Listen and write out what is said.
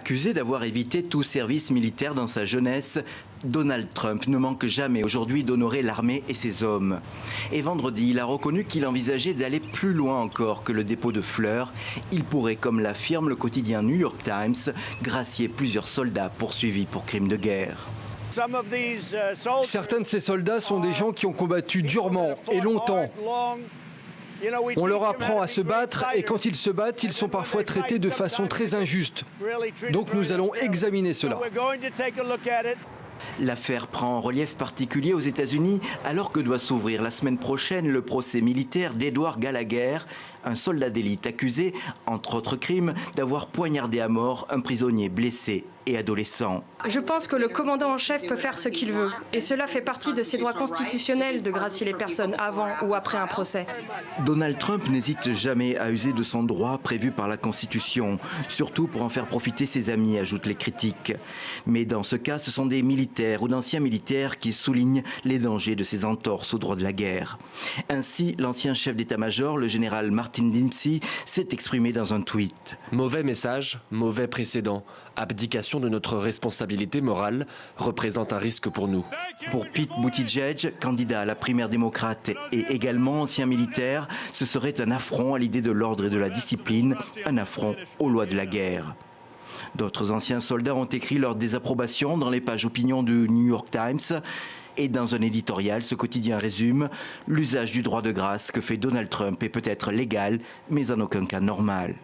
Accusé d'avoir évité tout service militaire dans sa jeunesse, Donald Trump ne manque jamais aujourd'hui d'honorer l'armée et ses hommes. Et vendredi, il a reconnu qu'il envisageait d'aller plus loin encore que le dépôt de fleurs. Il pourrait, comme l'affirme le quotidien New York Times, gracier plusieurs soldats poursuivis pour crimes de guerre. Certains de ces soldats sont des gens qui ont combattu durement et longtemps. On leur apprend à se battre et quand ils se battent, ils sont parfois traités de façon très injuste. Donc nous allons examiner cela. L'affaire prend un relief particulier aux États-Unis alors que doit s'ouvrir la semaine prochaine le procès militaire d'Edward Gallagher, un soldat d'élite accusé, entre autres crimes, d'avoir poignardé à mort un prisonnier blessé et adolescent. Je pense que le commandant en chef peut faire ce qu'il veut. Et cela fait partie de ses droits constitutionnels de gracier les personnes avant ou après un procès. Donald Trump n'hésite jamais à user de son droit prévu par la Constitution, surtout pour en faire profiter ses amis, ajoutent les critiques. Mais dans ce cas, ce sont des militaires ou d'anciens militaires qui soulignent les dangers de ces entorses aux droits de la guerre. Ainsi, l'ancien chef d'état-major, le général Martin Dempsey, s'est exprimé dans un tweet. Mauvais message, mauvais précédent. Abdication de notre responsabilité morale représente un risque pour nous. Pour Pete Buttigieg, candidat à la primaire démocrate et également ancien militaire, ce serait un affront à l'idée de l'ordre et de la discipline, un affront aux lois de la guerre. D'autres anciens soldats ont écrit leur désapprobation dans les pages opinion du New York Times. Et dans un éditorial, ce quotidien résume « L'usage du droit de grâce que fait Donald Trump est peut-être légal, mais en aucun cas normal ».